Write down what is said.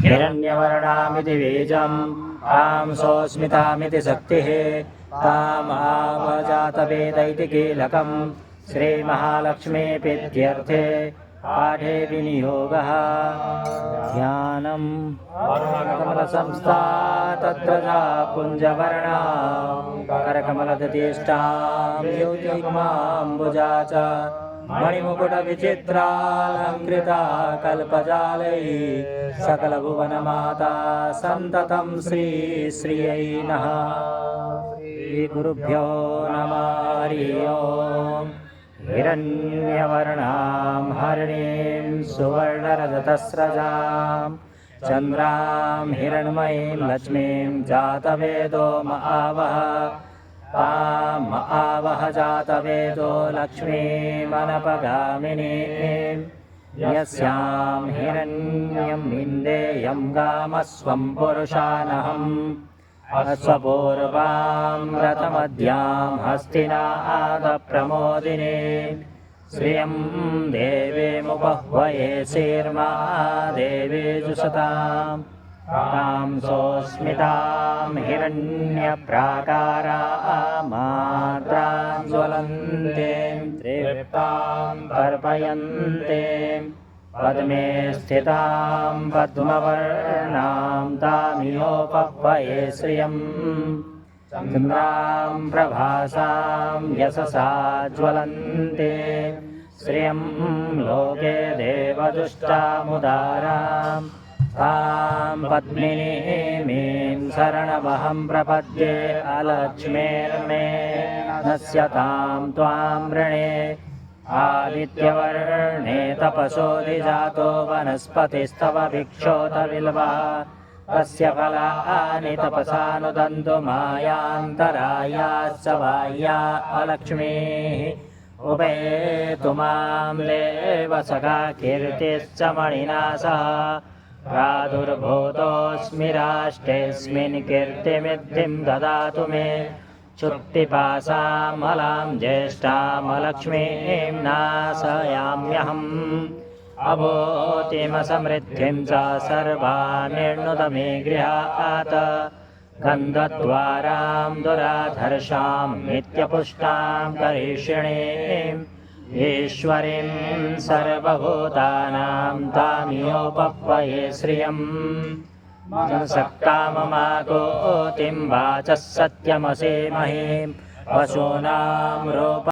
हिरण्यवर्णामिति बीजं तां सोऽस्मितामिति शक्तिः तामावजातवेद इति कीलकं श्रीमहालक्ष्मीप्रीत्यर्थे पाठे विनियोगः। ध्यानम् कमलसंस्था तद्वजा पुञ्जवर्णा करकमलदतिष्ठां योजयिमाम्बुजा च मणिमुकुटविचित्रालङ्कृता कल्पजालैः सकलभुवनमाता सन्ततं श्रीश्रियै नमः। श्रीगुरुभ्यो नमः। हरि ओम्। हिरण्यवर्णां हरिणीं सुवर्णरजतस्रजां चन्द्रां हिरण्मयीं लक्ष्मीं जातवेदो महावः ताम् आवह जातवेदो लक्ष्मीमनपगामिनीं यस्यां हिरण्यं विन्देयं गामस्वं पुरुषानहम् अश्वपूर्वां रथमध्यां हस्तिनादप्रमोदिनी श्रियं देवीमुपह्वये श्रीर्मा देवी जुषताम् तां सोऽस्मितां हिरण्यप्राकारामात्रां ज्वलन्तीं तृप्तां तर्पयन्तीं पद्मे स्थितां पद्मवर्णां तामिहोपह्वये श्रियं चन्द्रां प्रभासां यशसा ज्वलन्तीं श्रियं लोके देवदुष्टामुदारां तां पद्मिनीमीं शरणमहं प्रपद्ये अलक्ष्मीर्मे नश्यतां त्वां वृणे आदित्यवर्णे तपसोऽधिजातो वनस्पतिस्तव भिक्षोतविल्वः तस्य फलानि तपसानुदन्तु मायान्तरायाश्च बाह्या अलक्ष्मीः उपेतु मां देव सखा कीर्तिश्च मणिना सह प्रादुर्भूतोऽस्मि राष्ट्रेऽस्मिन् कीर्तिमिद्धिं ददातु मे क्षुत्पिपासामलां ज्येष्ठामलक्ष्मीं नाशयाम्यहम् अभूतिमसमृद्धिं च सर्वानिर्णुत मे गृहात् गन्धद्वारां दुराधर्षां नित्यपुष्टां करिष्यणीं ईश्वरीं सर्वभूतानां तामिहोपह्वये श्रियं सकाममाकोतिं वाचः सत्यमसे महीं पशूनां रूप